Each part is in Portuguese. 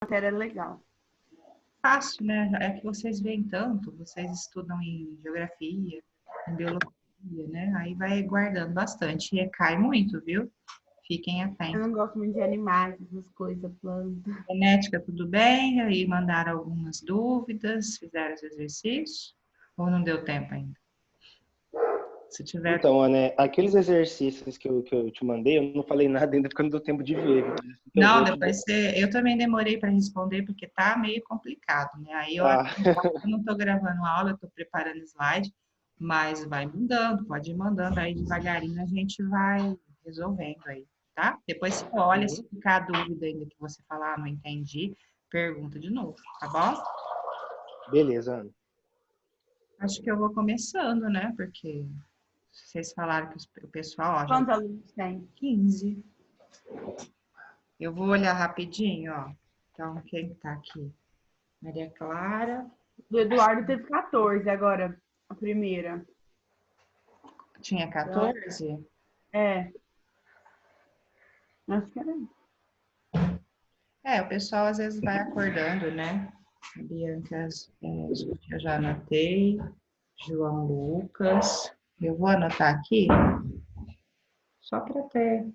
matéria legal. Fácil, né? É que vocês veem tanto, vocês estudam em geografia, em biologia, né? Aí vai guardando bastante. E cai muito, viu? Fiquem Eu atentos. não gosto muito de animais, essas coisas, plantas. Genética, tudo bem? Aí mandaram algumas dúvidas, fizeram os exercícios? Ou não deu tempo ainda? Se tiver. Então, Ana, aqueles exercícios que eu te mandei, eu não falei nada ainda porque eu não deu tempo de ver. Mas assim que eu Não, ver, eu te dou. depois você. Eu também demorei para responder porque tá meio complicado, né? Aí eu Ah, não estou gravando aula, eu estou preparando slide, mas vai mandando, pode ir mandando, aí devagarinho a gente vai resolvendo aí, tá? Depois você olha, se uhum. ficar dúvida ainda que você falar, não entendi, pergunta de novo, tá bom? Beleza, Ana. Acho que eu vou começando, né? Porque vocês falaram que o pessoal, ó, já Quantos alunos tem? 15. Eu vou olhar rapidinho, ó. Então, quem tá aqui? Maria Clara. O Eduardo teve 14 agora, a primeira. Tinha Então, 14? é, acho que era isso. É, o pessoal às vezes vai acordando, né? A Bianca, eu já anotei. João Lucas. Eu vou anotar aqui, só para ter.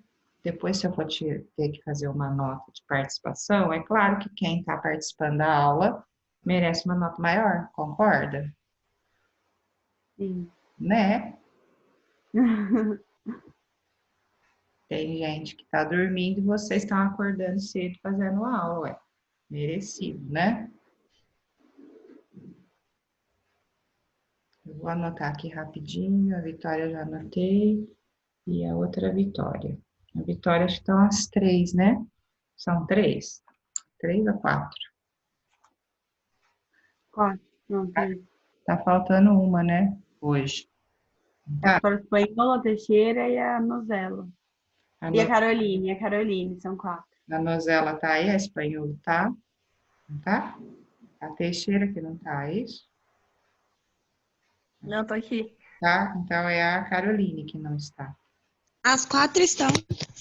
Depois, se eu for ter que fazer uma nota de participação, é claro que quem está participando da aula merece uma nota maior, concorda? Sim. Né? Tem gente que está dormindo e vocês estão acordando cedo fazendo aula, ué. Merecido, né? Eu vou anotar aqui rapidinho, a Vitória eu já anotei, e a outra Vitória. A Vitória acho que estão as 3, né? São 3? 3 ou 4? 4, não, 3. Tá faltando uma, né? Hoje. Tá. A Espanhola, a Teixeira e a Nozella. A, E no, a Caroline, são 4. a Nozela tá aí, a Espanhola tá? Não tá? A Teixeira que não tá, é isso? Não, tô aqui. Tá? Então é a Caroline que não está. As 4 estão.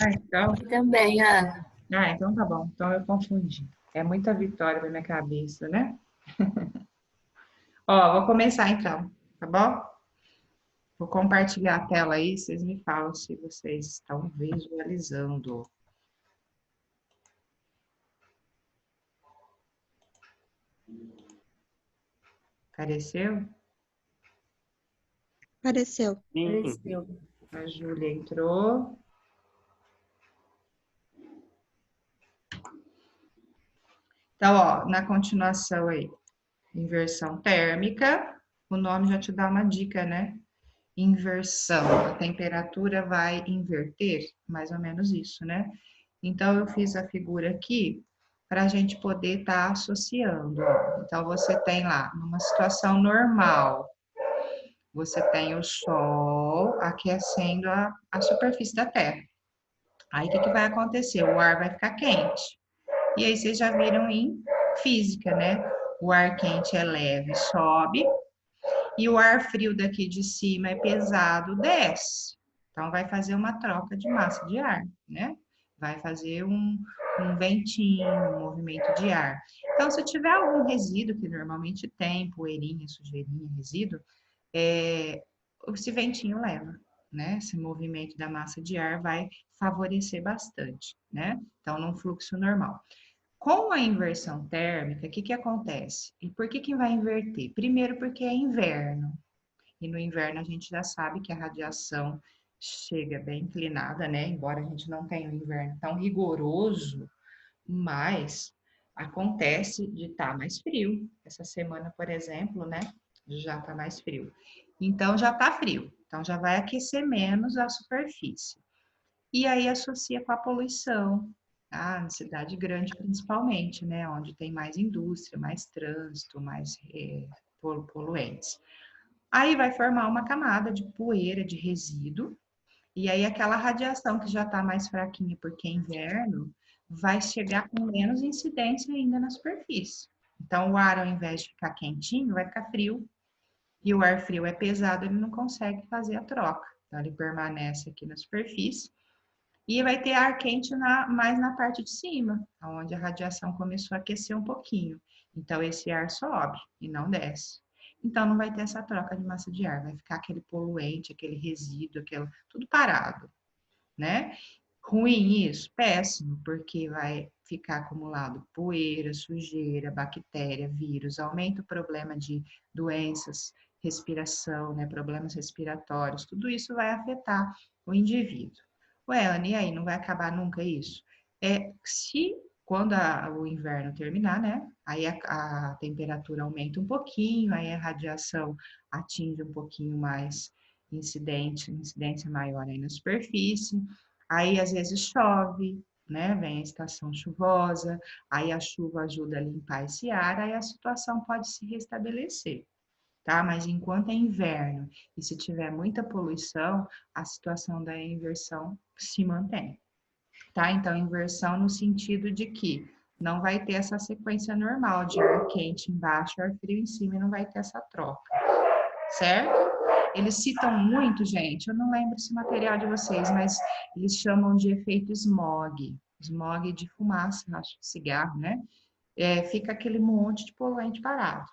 Ah, então, Também, Ana. então tá bom. Então eu confundi. É muita Vitória na minha cabeça, né? Ó, vou começar então, tá bom? Vou compartilhar a tela aí, vocês me falam se vocês estão visualizando. Apareceu? Apareceu. Sim. Apareceu. A Júlia entrou. Então, ó, na continuação aí, inversão térmica, o nome já te dá uma dica, né? Inversão, a temperatura vai inverter, mais ou menos isso, né? Então, eu fiz a figura aqui para a gente poder estar associando. Ó. Então, você tem lá, numa situação normal, você tem o Sol aquecendo a superfície da Terra. Aí, o que vai acontecer? O ar vai ficar quente. E aí, vocês já viram em física, né? O ar quente é leve, sobe, e o ar frio daqui de cima é pesado, desce. Então, vai fazer uma troca de massa de ar, né? Vai fazer um ventinho, um movimento de ar. Então, se tiver algum resíduo, que normalmente tem, poeirinha, sujeirinha, resíduo, esse ventinho leva, né? Esse movimento da massa de ar vai favorecer bastante, né? Então, num fluxo normal. Com a inversão térmica, o que acontece? E por que vai inverter? Primeiro, porque é inverno. E no inverno a gente já sabe que a radiação chega bem inclinada, né? Embora a gente não tenha um inverno tão rigoroso, mas acontece de estar mais frio. Essa semana, por exemplo, né? Já está mais frio. Então já está frio. Então já vai aquecer menos a superfície. E aí associa com a poluição, tá? Na cidade grande principalmente, né? Onde tem mais indústria, mais trânsito, mais poluentes. Aí vai formar uma camada de poeira, de resíduo, e aí aquela radiação que já está mais fraquinha porque é inverno, vai chegar com menos incidência ainda na superfície. Então o ar, ao invés de ficar quentinho, vai ficar frio, e o ar frio é pesado, ele não consegue fazer a troca. Então ele permanece aqui na superfície, E vai ter ar quente mais na parte de cima, onde a radiação começou a aquecer um pouquinho. Então, esse ar sobe e não desce. Então, não vai ter essa troca de massa de ar, vai ficar aquele poluente, aquele resíduo, tudo parado, né? Ruim isso? Péssimo, porque vai ficar acumulado poeira, sujeira, bactéria, vírus, aumenta o problema de doenças, respiração, né? Problemas respiratórios, tudo isso vai afetar o indivíduo. Ué, Ana, e aí, não vai acabar nunca isso? Se quando o inverno terminar, né? Aí a temperatura aumenta um pouquinho, aí a radiação atinge um pouquinho mais incidência maior aí na superfície. Aí às vezes chove, né? Vem a estação chuvosa, aí a chuva ajuda a limpar esse ar, aí a situação pode se restabelecer, tá? Mas enquanto é inverno e se tiver muita poluição, a situação da inversão se mantém, tá? Então, inversão no sentido de que não vai ter essa sequência normal de ar quente embaixo, ar frio em cima, e não vai ter essa troca, certo? Eles citam muito, gente, eu não lembro esse material de vocês, mas eles chamam de efeito smog, smog de fumaça, acho que cigarro, né? Fica aquele monte de poluente parado.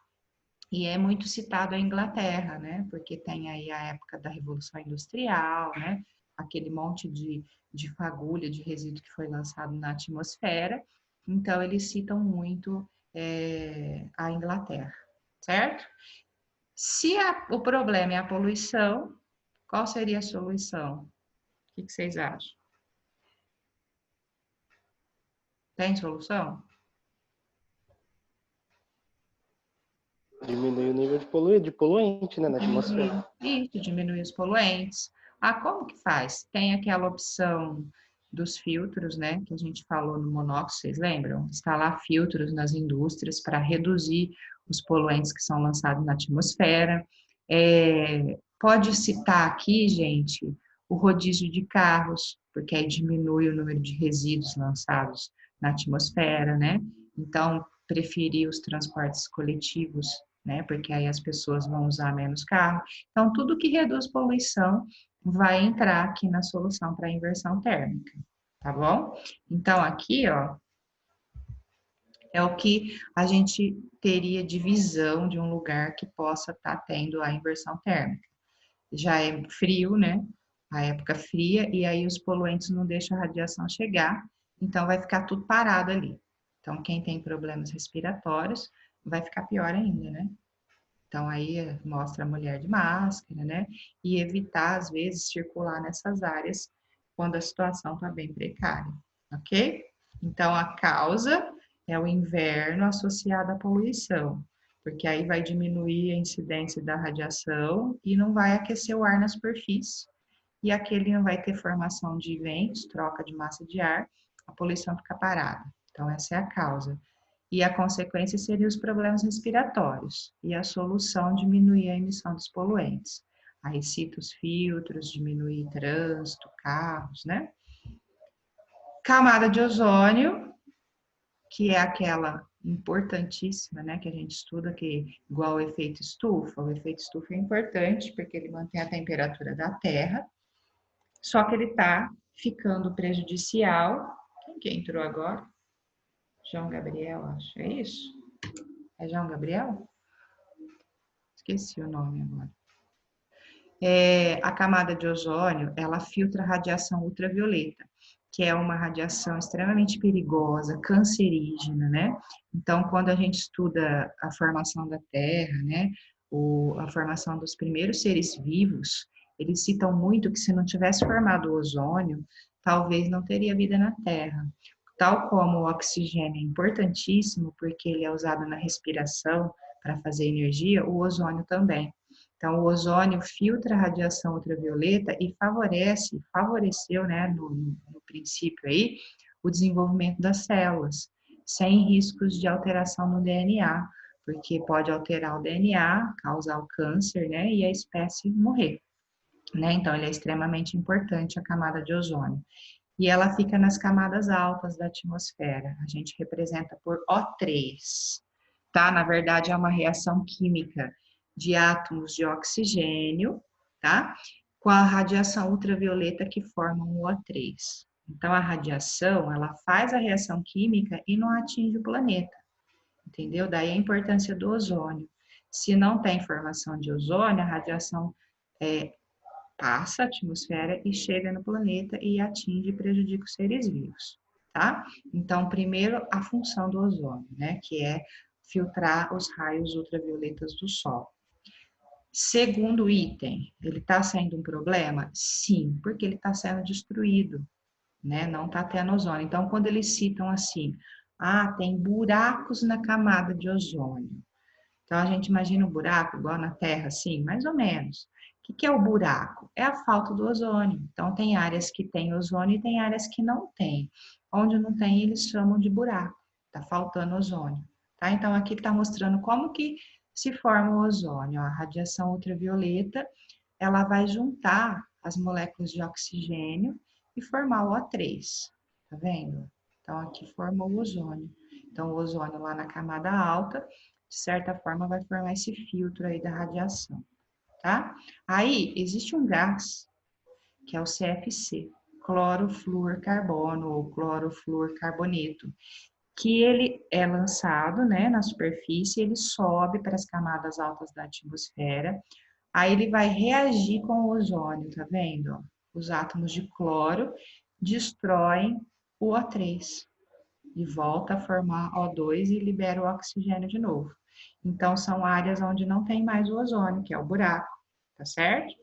E é muito citado a Inglaterra, né? Porque tem aí a época da Revolução Industrial, né? Aquele monte de fagulha, de resíduo que foi lançado na atmosfera. Então, eles citam muito a Inglaterra, certo? Se o problema é a poluição, qual seria a solução? O que vocês acham? Tem solução? Diminuir o nível de poluente, né, na atmosfera. Isso, diminuir os poluentes. Ah, como que faz? Tem aquela opção dos filtros, né, que a gente falou no monóxido, vocês lembram? Instalar filtros nas indústrias para reduzir os poluentes que são lançados na atmosfera. Pode citar aqui, gente, o rodízio de carros, porque aí diminui o número de resíduos lançados na atmosfera, né? Então, preferir os transportes coletivos, né? Porque aí as pessoas vão usar menos carro. Então, tudo que reduz poluição vai entrar aqui na solução para a inversão térmica, tá bom? Então, aqui, ó, é o que a gente teria de visão de um lugar que possa estar tendo a inversão térmica. Já é frio, né? A época fria, e aí os poluentes não deixam a radiação chegar, então vai ficar tudo parado ali. Então, quem tem problemas respiratórios vai ficar pior ainda, né? Então, aí mostra a mulher de máscara, né? E evitar, às vezes, circular nessas áreas quando a situação está bem precária, ok? Então, a causa é o inverno associado à poluição, porque aí vai diminuir a incidência da radiação e não vai aquecer o ar na superfície. E aquele não vai ter formação de ventos, troca de massa de ar, a poluição fica parada. Então, essa é a causa. E a consequência seria os problemas respiratórios. E a solução, diminuir a emissão dos poluentes. Aí cita os filtros, diminuir trânsito, carros, né? Camada de ozônio, que é aquela importantíssima, né, que a gente estuda, que igual o efeito estufa. O efeito estufa é importante porque ele mantém a temperatura da Terra, só que ele está ficando prejudicial. Quem que entrou agora? João Gabriel, acho. É isso? É João Gabriel? Esqueci o nome agora. A camada de ozônio, ela filtra a radiação ultravioleta, que é uma radiação extremamente perigosa, cancerígena, né? Então, quando a gente estuda a formação da Terra, né, a formação dos primeiros seres vivos, eles citam muito que se não tivesse formado o ozônio, talvez não teria vida na Terra. Tal como o oxigênio é importantíssimo, porque ele é usado na respiração para fazer energia, o ozônio também. Então, o ozônio filtra a radiação ultravioleta e favoreceu, né, no princípio aí, o desenvolvimento das células, sem riscos de alteração no DNA, porque pode alterar o DNA, causar o câncer, né, e a espécie morrer, né? Então, ele é extremamente importante, a camada de ozônio. E ela fica nas camadas altas da atmosfera. A gente representa por O3, tá? Na verdade, é uma reação química de átomos de oxigênio, tá? Com a radiação ultravioleta que formam o O3. Então, a radiação, ela faz a reação química e não atinge o planeta, entendeu? Daí a importância do ozônio. Se não tem formação de ozônio, a radiação passa a atmosfera e chega no planeta e atinge e prejudica os seres vivos, tá? Então, primeiro, a função do ozônio, né? Que é filtrar os raios ultravioletas do Sol. Segundo item, ele está sendo um problema? Sim, porque ele está sendo destruído, né? Não está tendo ozônio. Então, quando eles citam assim, tem buracos na camada de ozônio. Então, a gente imagina um buraco igual na Terra, assim, mais ou menos. O que é o buraco? É a falta do ozônio. Então, tem áreas que tem ozônio e tem áreas que não tem. Onde não tem, eles chamam de buraco. Está faltando ozônio, tá? Então, aqui está mostrando como que se forma o ozônio. A radiação ultravioleta, ela vai juntar as moléculas de oxigênio e formar o O3, tá vendo? Então, aqui forma o ozônio. Então, o ozônio lá na camada alta, de certa forma, vai formar esse filtro aí da radiação, tá? Aí, existe um gás, que é o CFC, clorofluorcarbono ou clorofluorcarboneto, que ele é lançado, né, na superfície, ele sobe para as camadas altas da atmosfera, aí ele vai reagir com o ozônio, tá vendo? Os átomos de cloro destroem o O3 e volta a formar O2 e libera o oxigênio de novo. Então, são áreas onde não tem mais o ozônio, que é o buraco, tá certo?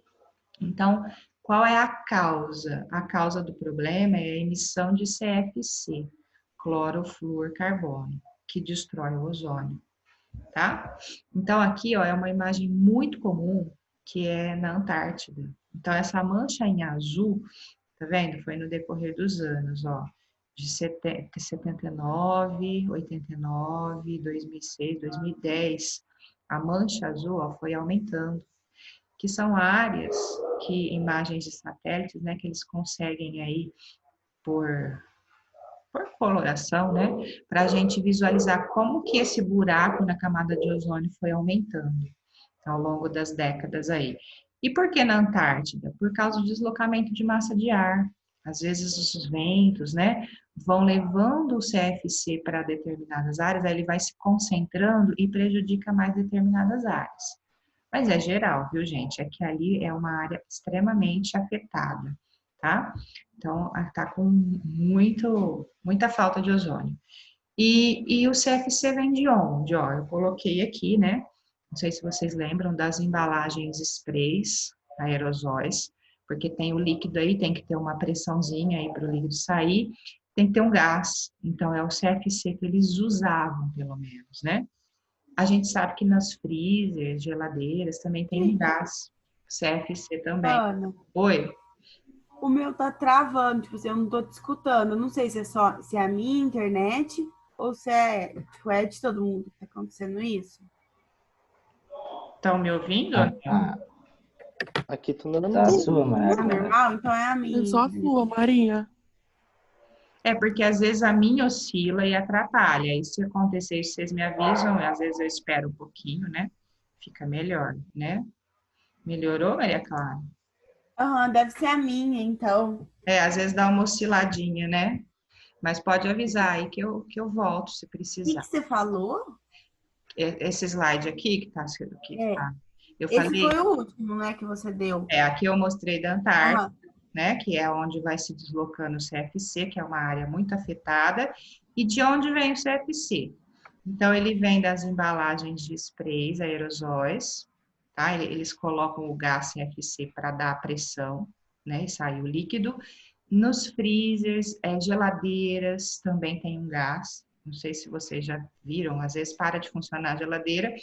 Então, qual é a causa? A causa do problema é a emissão de CFC, clorofluorcarbono, que destrói o ozônio, tá? Então, aqui, ó, é uma imagem muito comum, que é na Antártida. Então, essa mancha em azul, tá vendo? Foi no decorrer dos anos, ó, de 79, 89, 2006, 2010. A mancha azul, ó, foi aumentando, que são áreas que, imagens de satélites, né, que eles conseguem aí por coloração, né, para a gente visualizar como que esse buraco na camada de ozônio foi aumentando ao longo das décadas aí. E por que na Antártida? Por causa do deslocamento de massa de ar. Às vezes os ventos, né, vão levando o CFC para determinadas áreas, aí ele vai se concentrando e prejudica mais determinadas áreas. Mas é geral, viu, gente? É que ali é uma área extremamente afetada, tá? Então, tá com muita falta de ozônio. E o CFC vem de onde? Ó, eu coloquei aqui, né? Não sei se vocês lembram das embalagens sprays, aerosóis, porque tem o líquido aí, tem que ter uma pressãozinha aí para o líquido sair, tem que ter um gás. Então, é o CFC que eles usavam, pelo menos, né? A gente sabe que nas freezers, geladeiras, também tem um gás, CFC também. Ana, Oi? o meu tá travando, tipo assim, eu não tô te escutando. Eu não sei se é a minha internet ou se é, tipo, é de todo mundo que tá acontecendo isso. Estão me ouvindo? Aqui tá normal. Tá a sua, Tá Maria. normal? Então é a minha. É só a sua, Marinha. É porque às vezes a minha oscila e atrapalha. E se acontecer, vocês me avisam, às vezes eu espero um pouquinho, né? Fica melhor, né? Melhorou, Maria Clara? Aham, deve ser a minha, então. Às vezes dá uma osciladinha, né? Mas pode avisar aí que eu volto se O que precisar. você falou? Esse slide aqui que tá aqui, tá? Eu Esse falei, foi o último, né, que você deu. aqui eu mostrei da Antártida, Aham. né? Que é onde vai se deslocando o CFC, que é uma área muito afetada. E de onde vem o CFC? Então, ele vem das embalagens de sprays, aerosóis, tá? Eles colocam o gás CFC para dar a pressão, né? E sai o líquido. Nos freezers, geladeiras, também tem um gás. Não sei se vocês já viram, às vezes para de funcionar a geladeira,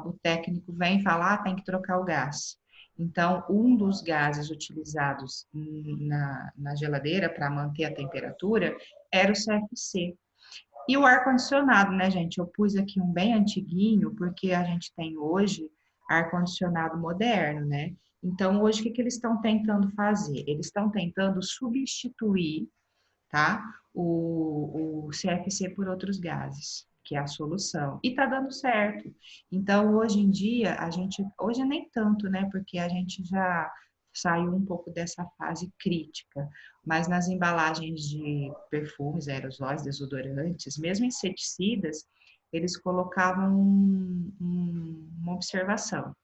o técnico vem e fala, tem que trocar o gás. Então, um dos gases utilizados na geladeira para manter a temperatura era o CFC. E o ar-condicionado, né, gente? Eu pus aqui um bem antiguinho, porque a gente tem hoje ar-condicionado moderno, né? Então, hoje, o que eles estão tentando fazer? Eles estão tentando substituir, tá? O CFC por outros gases, que é a solução. E tá dando certo. Então, hoje em dia, hoje nem tanto, né? Porque a gente já saiu um pouco dessa fase crítica, mas nas embalagens de perfumes, aerosóis, desodorantes, mesmo inseticidas, eles colocavam uma observação: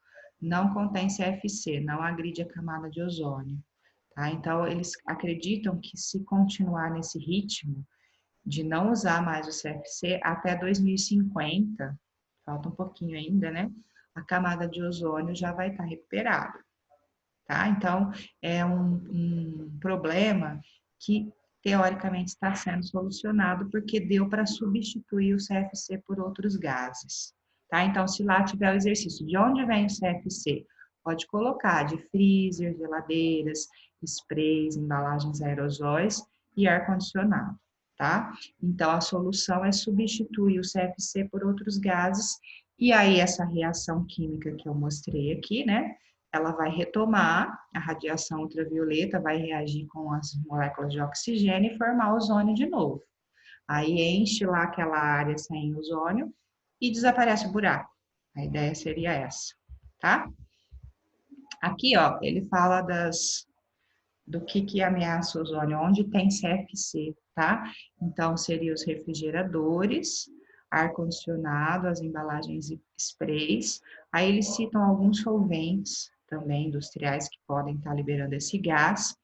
não contém CFC, não agride a camada de ozônio. Tá? Então, eles acreditam que se continuar nesse ritmo de não usar mais o CFC até 2050, falta um pouquinho ainda, né? A camada de ozônio já vai estar recuperada. Tá? Então, é um problema que, teoricamente, está sendo solucionado porque deu para substituir o CFC por outros gases. Tá? Então, se lá tiver o exercício, de onde vem o CFC? Pode colocar de freezer, geladeiras, sprays, embalagens aerosóis e ar-condicionado, tá? Então, a solução é substituir o CFC por outros gases, e aí essa reação química que eu mostrei aqui, né? Ela vai retomar a radiação ultravioleta, vai reagir com as moléculas de oxigênio e formar ozônio de novo. Aí enche lá aquela área sem ozônio e desaparece o buraco. A ideia seria essa, tá? Aqui, ó, ele fala do que ameaça o ozônio, onde tem CFC, tá? Então, seriam os refrigeradores, ar-condicionado, as embalagens e sprays. Aí eles citam alguns solventes também industriais que podem estar liberando esse gás,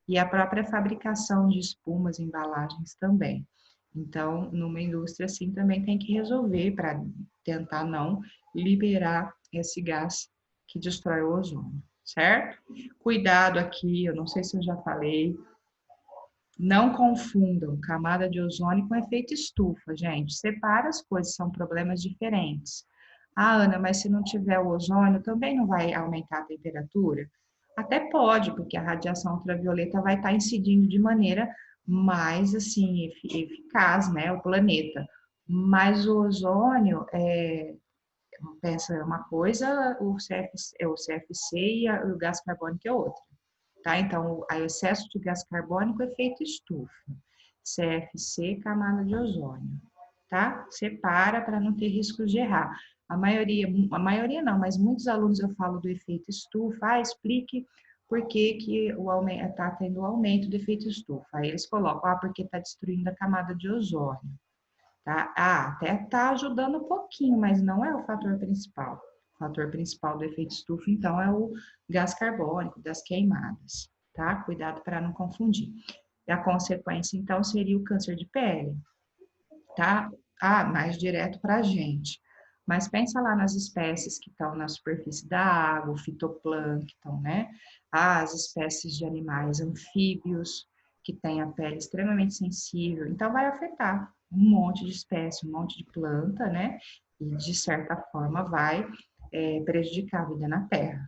e a própria fabricação de espumas e embalagens também. Então, numa indústria assim, também tem que resolver para tentar não liberar esse gás que destrói o ozônio, certo? Cuidado aqui, eu não sei se eu já falei, não confundam camada de ozônio com efeito estufa, gente. Separa as coisas, são problemas diferentes. Ah, Ana, mas se não tiver o ozônio, também não vai aumentar a temperatura? Até pode, porque a radiação ultravioleta vai estar incidindo de maneira mais, assim, eficaz, né, o planeta. Mas o ozônio, pensa uma coisa, o CFC e o gás carbônico é outra. Tá? Então, o excesso de gás carbônico é efeito estufa. CFC, camada de ozônio. Tá? Separa para não ter riscos de errar. A maioria não, mas muitos alunos eu falo do efeito estufa. Explique por que está tendo o aumento do efeito estufa. Aí eles colocam, porque está destruindo a camada de ozônio. Tá? Até está ajudando um pouquinho, mas não é o fator principal. O fator principal do efeito estufa, então, é o gás carbônico, das queimadas, tá? Cuidado para não confundir. E a consequência, então, seria o câncer de pele, tá? Mais direto para a gente. Mas pensa lá nas espécies que estão na superfície da água, o fitoplâncton, né? As espécies de animais anfíbios, que têm a pele extremamente sensível. Então, vai afetar um monte de espécie, um monte de planta, né? E, de certa forma, vai prejudicar a vida na Terra,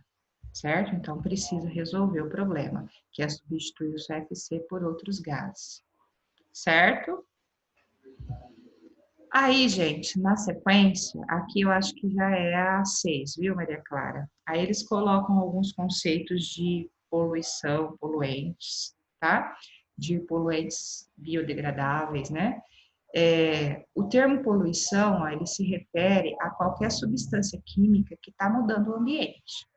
certo? Então, precisa resolver o problema, que é substituir o CFC por outros gases, certo? Aí, gente, na sequência, aqui eu acho que já é a 6, viu, Maria Clara? Aí eles colocam alguns conceitos de poluição, poluentes, tá? De poluentes biodegradáveis, né? O termo poluição, ele se refere a qualquer substância química que está mudando o ambiente,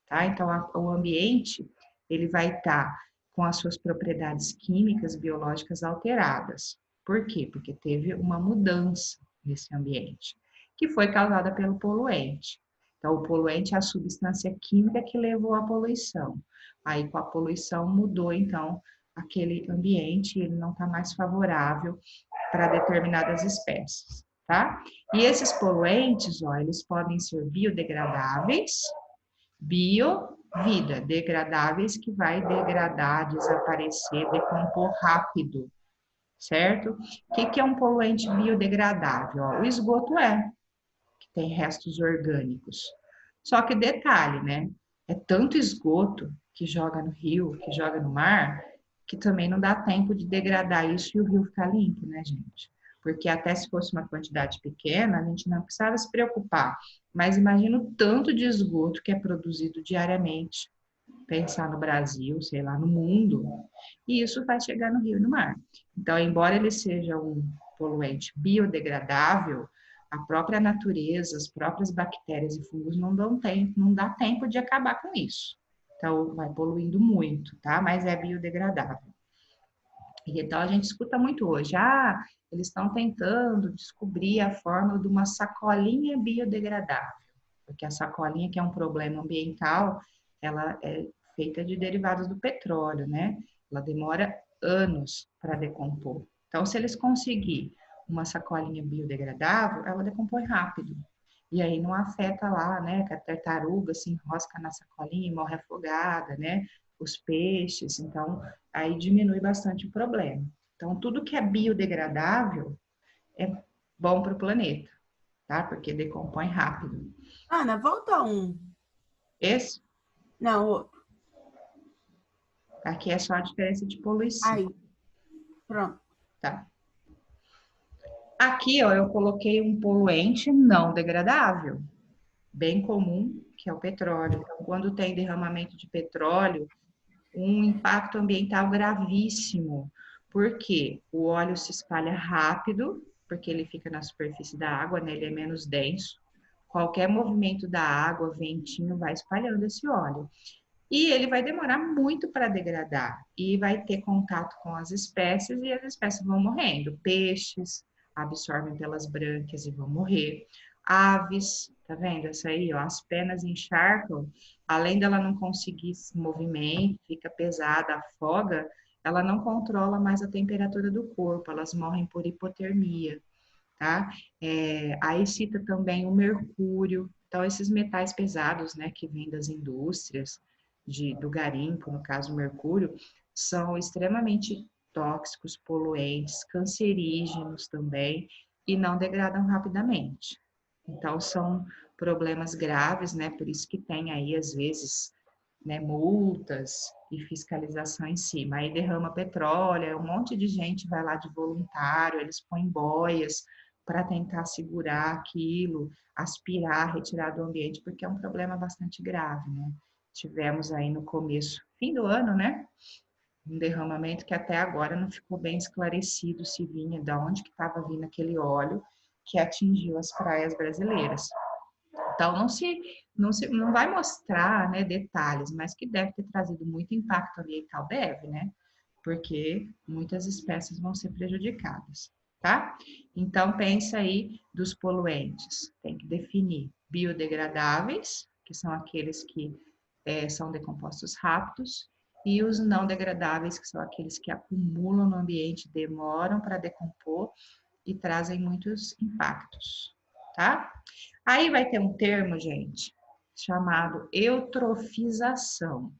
tá? Então, o ambiente, ele vai estar com as suas propriedades químicas, biológicas alteradas. Por quê? Porque teve uma mudança nesse ambiente, que foi causada pelo poluente. Então, o poluente é a substância química que levou à poluição. Aí, com a poluição, mudou, então, aquele ambiente, ele não está mais favorável para determinadas espécies, tá? E esses poluentes, ó, eles podem ser biodegradáveis, vida, degradáveis, que vai degradar, desaparecer, decompor rápido, certo? O que é um poluente biodegradável? Ó, o esgoto que tem restos orgânicos. Só que detalhe, né? É tanto esgoto que joga no rio, que joga no mar, que também não dá tempo de degradar isso e o rio ficar limpo, né, gente? Porque até se fosse uma quantidade pequena, a gente não precisava se preocupar. Mas imagina o tanto de esgoto que é produzido diariamente. Pensar no Brasil, sei lá, no mundo, e isso vai chegar no rio e no mar. Então, embora ele seja um poluente biodegradável, a própria natureza, as próprias bactérias e fungos não dá tempo de acabar com isso, Então, vai poluindo muito, tá? Mas é biodegradável. E então, a gente escuta muito hoje, eles estão tentando descobrir a fórmula de uma sacolinha biodegradável, porque a sacolinha, que é um problema ambiental, ela é feita de derivados do petróleo, né? Ela demora anos para decompor. Então, se eles conseguirem uma sacolinha biodegradável, ela decompõe rápido. E aí não afeta lá, né? Que a tartaruga se enrosca na sacolinha e morre afogada, né? Os peixes, então aí diminui bastante o problema. Então, tudo que é biodegradável é bom para o planeta, tá? Porque decompõe rápido. Ana, volta um. Esse Não, outro. aqui é só a diferença de poluição, Aí, pronto. tá? Aqui, ó, eu coloquei um poluente não degradável, bem comum, que é o petróleo. Então, quando tem derramamento de petróleo, um impacto ambiental gravíssimo, porque o óleo se espalha rápido, porque ele fica na superfície da água, né? Ele é menos denso. Qualquer movimento da água, ventinho, vai espalhando esse óleo. E ele vai demorar muito para degradar, e vai ter contato com as espécies, e as espécies vão morrendo. Peixes absorvem pelas brânquias e vão morrer. Aves, tá vendo? Essa aí, ó, as penas encharcam, além dela não conseguir esse movimento, fica pesada, afoga, ela não controla mais a temperatura do corpo, elas morrem por hipotermia, tá? Aí cita também o mercúrio, então esses metais pesados, né, que vêm das indústrias, do garimpo, no caso o mercúrio, são extremamente tóxicos, poluentes, cancerígenos também, e não degradam rapidamente. Então, são problemas graves, né? Por isso que tem aí, às vezes, né, multas e fiscalização em cima. Aí derrama petróleo, um monte de gente vai lá de voluntário, eles põem boias para tentar segurar aquilo, aspirar, retirar do ambiente, porque é um problema bastante grave, né? Tivemos aí no começo, fim do ano, né? Um derramamento que até agora não ficou bem esclarecido se vinha, de onde que estava vindo aquele óleo que atingiu as praias brasileiras. Então, não vai mostrar, né, detalhes, mas que deve ter trazido muito impacto ambiental, deve, né? Porque muitas espécies vão ser prejudicadas, tá? Então, pensa aí dos poluentes. Tem que definir biodegradáveis, que são aqueles que são decompostos rápidos, e os não degradáveis, que são aqueles que acumulam no ambiente, demoram para decompor e trazem muitos impactos, tá? Aí vai ter um termo, gente, chamado eutrofização.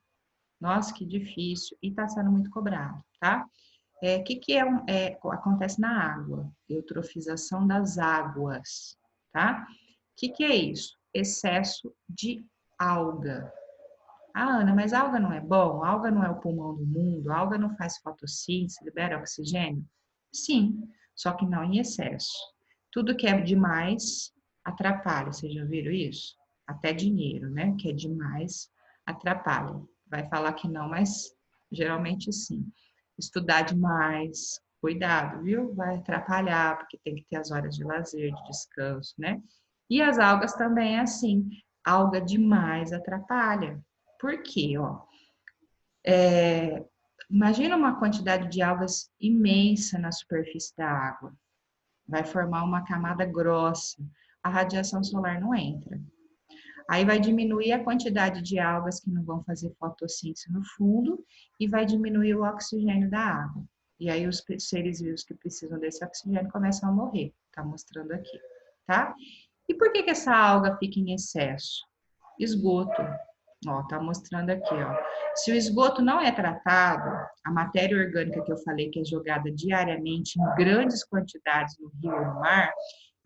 Nossa, que difícil, e está sendo muito cobrado, tá? Acontece na água? Eutrofização das águas, tá? O que é isso? Excesso de alga. Ana, mas alga não é bom? Alga não é o pulmão do mundo? Alga não faz fotossíntese, libera oxigênio? Sim, só que não em excesso. Tudo que é demais atrapalha, vocês já viram isso? Até dinheiro, né? Que é demais atrapalha. Vai falar que não, mas geralmente sim. Estudar demais, cuidado, viu? Vai atrapalhar, porque tem que ter as horas de lazer, de descanso, né? E as algas também é assim. Alga demais atrapalha. Por quê? Ó, imagina uma quantidade de algas imensa na superfície da água. Vai formar uma camada grossa. A radiação solar não entra. Aí vai diminuir a quantidade de algas que não vão fazer fotossíntese no fundo e vai diminuir o oxigênio da água. E aí os seres vivos que precisam desse oxigênio começam a morrer. Tá mostrando aqui, tá? E por que essa alga fica em excesso? Esgoto. Ó, tá mostrando aqui, ó. Se o esgoto não é tratado, a matéria orgânica que eu falei que é jogada diariamente em grandes quantidades no rio ou no mar,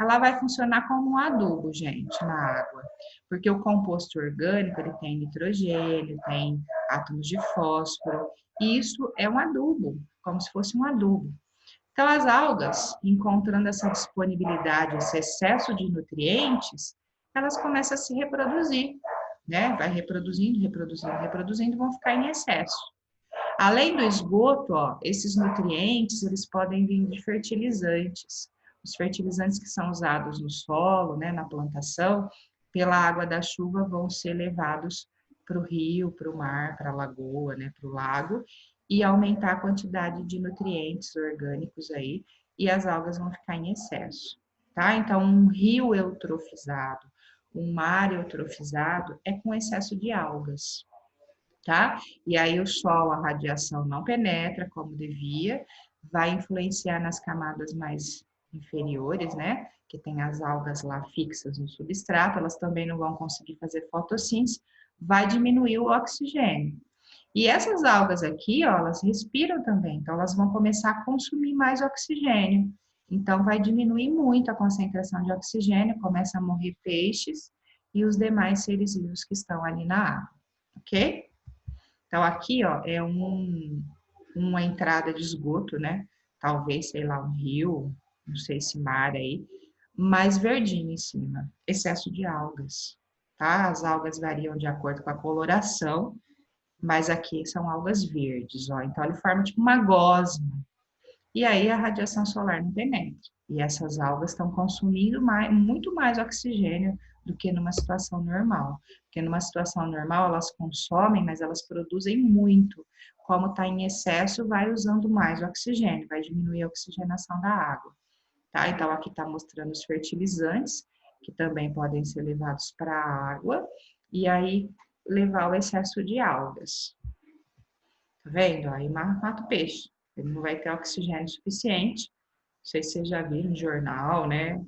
ela vai funcionar como um adubo, gente, na água. Porque o composto orgânico, ele tem nitrogênio, tem átomos de fósforo, e isso é um adubo, como se fosse um adubo. Então, as algas, encontrando essa disponibilidade, esse excesso de nutrientes, elas começam a se reproduzir, né? Vai reproduzindo, reproduzindo, reproduzindo, vão ficar em excesso. Além do esgoto, ó, esses nutrientes, eles podem vir de fertilizantes. Os fertilizantes que são usados no solo, né, na plantação, pela água da chuva, vão ser levados para o rio, para o mar, para a lagoa, né, para o lago, e aumentar a quantidade de nutrientes orgânicos aí, e as algas vão ficar em excesso, tá? Então, um rio eutrofizado, um mar eutrofizado é com excesso de algas, tá? E aí o sol, a radiação não penetra como devia, vai influenciar nas camadas mais inferiores, né? Que tem as algas lá fixas no substrato, elas também não vão conseguir fazer fotossíntese, vai diminuir o oxigênio. E essas algas aqui, ó, elas respiram também, então elas vão começar a consumir mais oxigênio. Então vai diminuir muito a concentração de oxigênio, começa a morrer peixes e os demais seres vivos que estão ali na água, ok? Então aqui, ó, é uma entrada de esgoto, né? Talvez, sei lá, um rio, não sei se mar aí, mais verdinho em cima, excesso de algas, tá? As algas variam de acordo com a coloração, mas aqui são algas verdes, ó. Então ele forma tipo uma gosma. E aí a radiação solar não penetra. E essas algas estão consumindo muito mais oxigênio do que numa situação normal. Porque numa situação normal elas consomem, mas elas produzem muito. Como está em excesso, vai usando mais oxigênio, vai diminuir a oxigenação da água. Tá? Então aqui está mostrando os fertilizantes, que também podem ser levados para a água, e aí levar o excesso de algas. Tá vendo? Aí mata o peixe. Ele não vai ter oxigênio suficiente. Não sei se vocês já viram em jornal, né?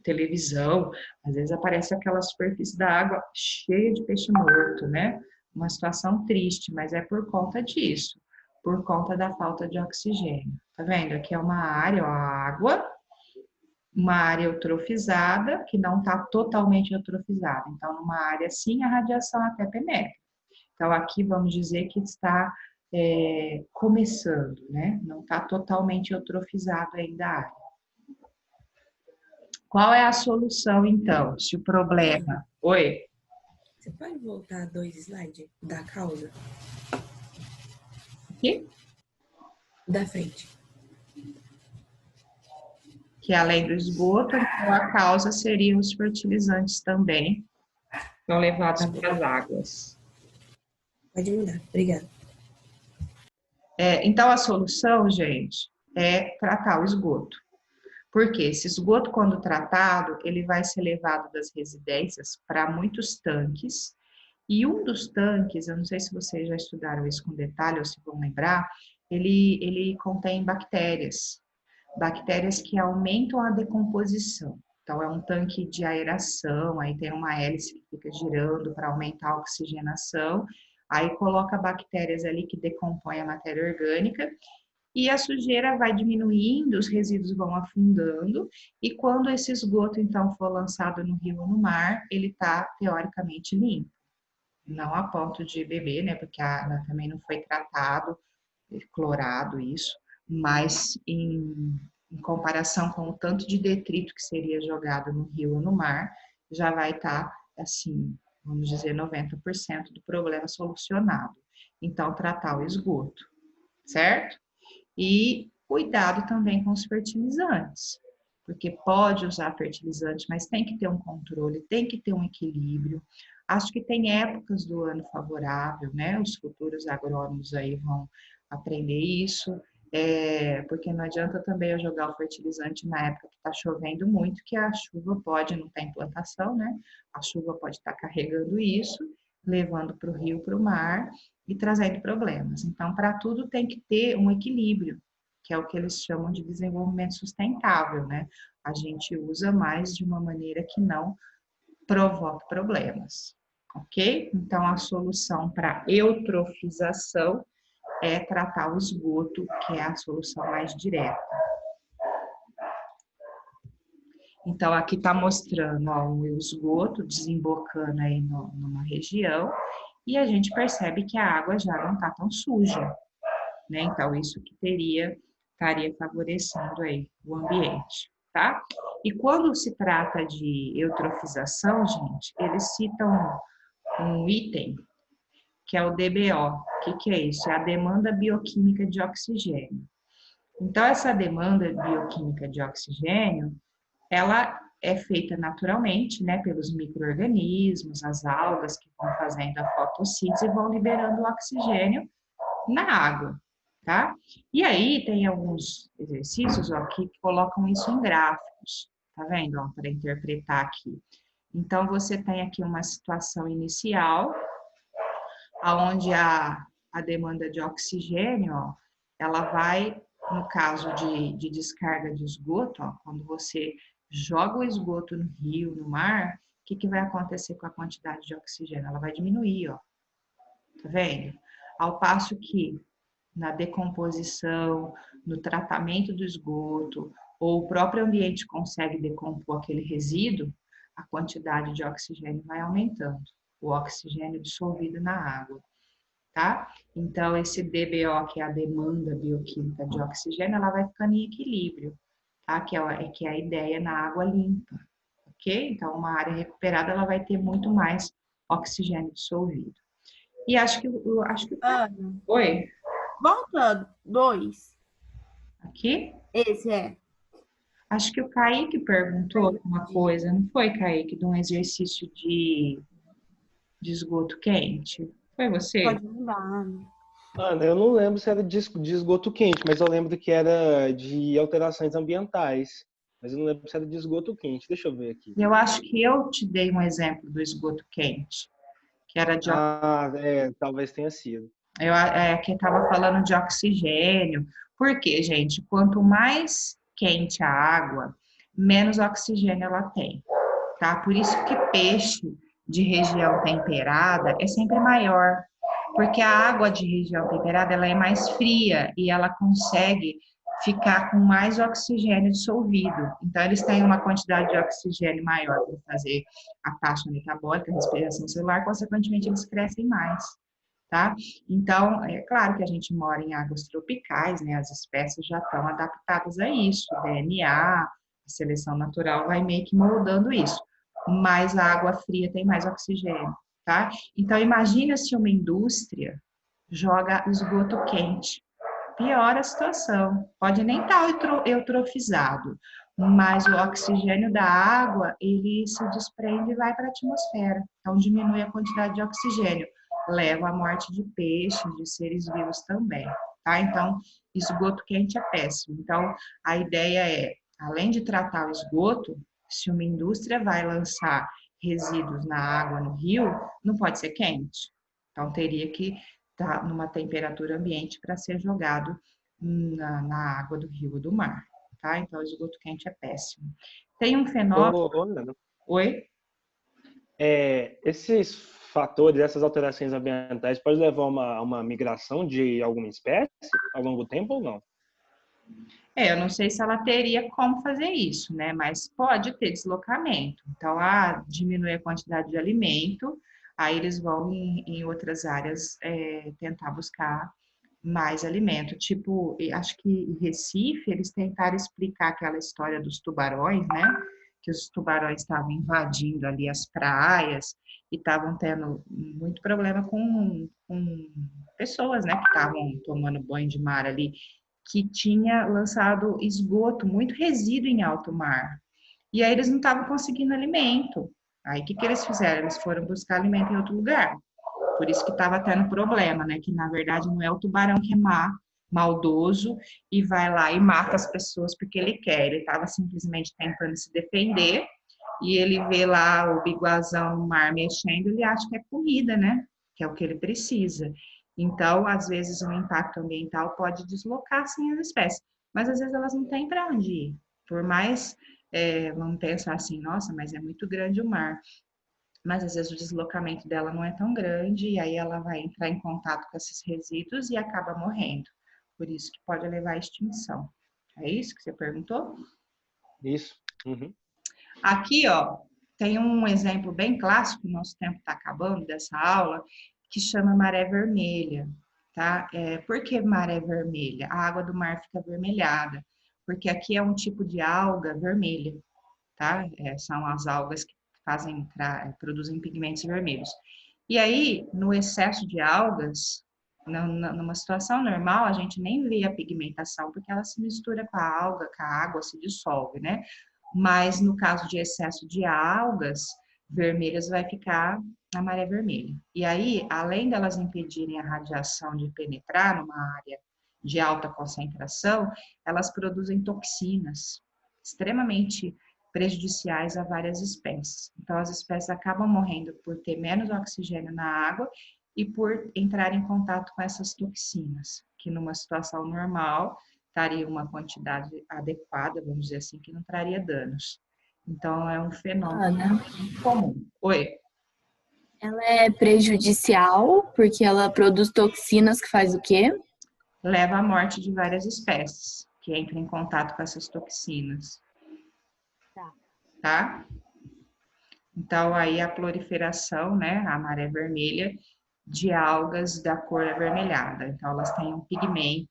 Televisão. Às vezes aparece aquela superfície da água cheia de peixe morto, né? Uma situação triste, mas é por conta disso. Por conta da falta de oxigênio. Tá vendo? Aqui é uma área, ó, a água. Uma área eutrofizada, que não está totalmente eutrofizada. Então, numa área assim, a radiação até penetra. Então, aqui vamos dizer que está começando, né? Não está totalmente eutrofizado ainda a área. Qual é a solução, então, se o problema... Oi? Você pode voltar 2 slides da causa? Aqui? Da frente. Que além do esgoto, então a causa seriam os fertilizantes também, são levados para as águas. Pode mudar, obrigada. Então, a solução, gente, é tratar o esgoto. Porque esse esgoto, quando tratado, ele vai ser levado das residências para muitos tanques. E um dos tanques, eu não sei se vocês já estudaram isso com detalhe ou se vão lembrar, ele contém bactérias. Bactérias que aumentam a decomposição. Então, é um tanque de aeração, aí tem uma hélice que fica girando para aumentar a oxigenação, aí coloca bactérias ali que decompõem a matéria orgânica, e a sujeira vai diminuindo, os resíduos vão afundando, e quando esse esgoto, então, for lançado no rio ou no mar, ele está, teoricamente, limpo. Não a ponto de beber, né, porque a água também não foi tratado, clorado isso, mas em comparação com o tanto de detrito que seria jogado no rio ou no mar, já vai estar, assim, vamos dizer, 90% do problema solucionado. Então, tratar o esgoto, certo? E cuidado também com os fertilizantes, porque pode usar fertilizante, mas tem que ter um controle, tem que ter um equilíbrio. Acho que tem épocas do ano favorável, né? Os futuros agrônomos aí vão aprender isso, porque não adianta também eu jogar o fertilizante na época que está chovendo muito, que a chuva pode, não tem plantação, né? A chuva pode estar carregando isso, levando para o rio, para o mar e trazendo problemas. Então, para tudo tem que ter um equilíbrio, que é o que eles chamam de desenvolvimento sustentável, né? A gente usa mais de uma maneira que não provoque problemas, ok? Então, a solução para eutrofização é tratar o esgoto, que é a solução mais direta. Então, aqui está mostrando ó, o esgoto desembocando aí numa região, e a gente percebe que a água já não está tão suja, né? Então, isso que estaria favorecendo aí o ambiente, tá? E quando se trata de eutrofização, gente, eles citam um item, que é o DBO. O que é isso? É a demanda bioquímica de oxigênio. Então, essa demanda bioquímica de oxigênio, ela é feita naturalmente, né, pelos micro-organismos, as algas que vão fazendo a fotossíntese e vão liberando o oxigênio na água, tá? E aí tem alguns exercícios, ó, que colocam isso em gráficos, tá vendo, ó, para interpretar aqui. Então, você tem aqui uma situação inicial, onde a demanda de oxigênio, ó, ela vai, no caso de descarga de esgoto, ó, quando você joga o esgoto no rio, no mar, o que vai acontecer com a quantidade de oxigênio? Ela vai diminuir, ó, tá vendo? Ao passo que na decomposição, no tratamento do esgoto, ou o próprio ambiente consegue decompor aquele resíduo, a quantidade de oxigênio vai aumentando, o oxigênio dissolvido na água, tá? Então, esse DBO, que é a demanda bioquímica de oxigênio, ela vai ficando em equilíbrio, tá? Que é a ideia na água limpa, ok? Então, uma área recuperada, ela vai ter muito mais oxigênio dissolvido. E acho que... Ana, Oi? voltando, 2. Aqui? Esse é. Acho que o Kaique perguntou alguma coisa, não foi, Kaique, de um exercício de esgoto quente? Foi você? Pode mudar. Ana, eu não lembro se era de esgoto quente, mas eu lembro que era de alterações ambientais. Mas eu não lembro se era de esgoto quente. Deixa eu ver aqui. Eu acho que eu te dei um exemplo do esgoto quente, que era de Talvez tenha sido. que estava falando de oxigênio. Por quê, gente? Quanto mais quente a água, menos oxigênio ela tem, tá? Por isso que peixe de região temperada é sempre maior, porque a água de região temperada ela é mais fria e ela consegue ficar com mais oxigênio dissolvido. Então, eles têm uma quantidade de oxigênio maior para fazer a taxa metabólica, a respiração celular, consequentemente, eles crescem mais, tá? Então, é claro que a gente mora em águas tropicais, né? As espécies já estão adaptadas a isso, o DNA, a seleção natural vai meio que moldando isso. Mas a água fria tem mais oxigênio, tá? Então, imagina se uma indústria joga esgoto quente. Piora a situação. Pode nem estar eutrofizado, mas o oxigênio da água, ele se desprende e vai para a atmosfera. Então, diminui a quantidade de oxigênio. Leva à morte de peixes, de seres vivos também, tá? Então, esgoto quente é péssimo. Então, a ideia é, além de tratar o esgoto, se uma indústria vai lançar resíduos na água, no rio, não pode ser quente. Então, teria que estar numa temperatura ambiente para ser jogado na água do rio ou do mar, tá? Então, o esgoto quente é péssimo. Tem um fenômeno... Ana, Oi? Esses fatores, essas alterações ambientais, pode levar a uma migração de alguma espécie ao longo do tempo ou não? Eu não sei se ela teria como fazer isso, né? Mas pode ter deslocamento. Então, diminui a quantidade de alimento, aí eles vão em outras áreas tentar buscar mais alimento. Tipo, acho que em Recife eles tentaram explicar aquela história dos tubarões, né? Que os tubarões estavam invadindo ali as praias e estavam tendo muito problema com pessoas, né? Que estavam tomando banho de mar ali, que tinha lançado esgoto, muito resíduo em alto mar. E aí eles não estavam conseguindo alimento. Aí o que eles fizeram? Eles foram buscar alimento em outro lugar. Por isso que estava tendo problema, né? Que na verdade não é o tubarão que é maldoso e vai lá e mata as pessoas porque ele quer. Ele estava simplesmente tentando se defender e ele vê lá o biguazão no mar mexendo, ele acha que é comida, né? Que é o que ele precisa. Então, às vezes, o impacto ambiental pode deslocar, sim, as espécies, mas às vezes elas não têm para onde ir. Por mais, vamos pensar assim, nossa, mas é muito grande o mar. Mas às vezes o deslocamento dela não é tão grande, e aí ela vai entrar em contato com esses resíduos e acaba morrendo. Por isso que pode levar à extinção. É isso que você perguntou? Isso. Uhum. Aqui, ó, tem um exemplo bem clássico, nosso tempo está acabando dessa aula, que chama maré vermelha, tá? Por que maré vermelha? A água do mar fica avermelhada, porque aqui é um tipo de alga vermelha, tá? São as algas que produzem pigmentos vermelhos. E aí, no excesso de algas, numa situação normal, a gente nem vê a pigmentação, porque ela se mistura com a alga, com a água, se dissolve, né? mas no caso de excesso de algas vermelhas, vai ficar a maré vermelha. E aí, além delas impedirem a radiação de penetrar numa área de alta concentração, elas produzem toxinas extremamente prejudiciais a várias espécies. Então, as espécies acabam morrendo por ter menos oxigênio na água e por entrar em contato com essas toxinas, que numa situação normal estaria uma quantidade adequada, vamos dizer assim, que não traria danos. Então, é um fenômeno Ana, comum. Oi? ela é prejudicial porque ela produz toxinas que faz o quê? Leva à morte de várias espécies que entram em contato com essas toxinas. Tá? Então, aí a proliferação, né, a maré vermelha, de algas da cor avermelhada. Então, elas têm um pigmento,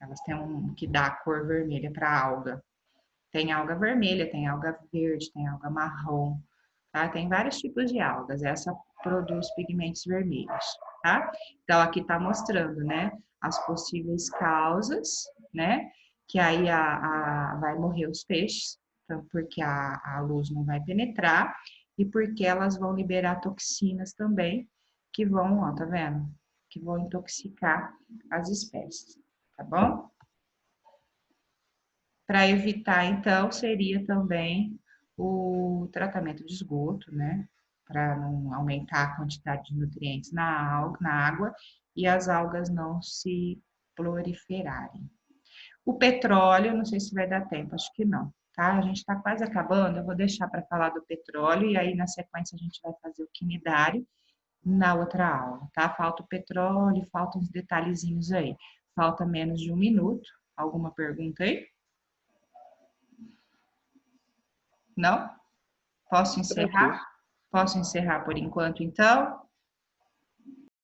elas têm que dá a cor vermelha para a alga. Tem alga vermelha, tem alga verde, tem alga marrom, tá? Tem vários tipos de algas. Essa produz pigmentos vermelhos, tá? Então, aqui está mostrando, né, as possíveis causas, né, que aí vai morrer os peixes, então, porque a luz não vai penetrar e porque elas vão liberar toxinas também, que vão, ó, tá vendo? Que vão intoxicar as espécies, tá bom? Para evitar, então, seria também o tratamento de esgoto, né? Para não aumentar a quantidade de nutrientes na água e as algas não se proliferarem. O petróleo, não sei se vai dar tempo, acho que não, tá? A gente está quase acabando, eu vou deixar para falar do petróleo e aí na sequência a gente vai fazer o quinidário na outra aula, tá? Falta o petróleo, faltam uns detalhezinhos aí. Falta menos de 1 minuto. Alguma pergunta aí? Não? Posso encerrar? Posso encerrar por enquanto, então?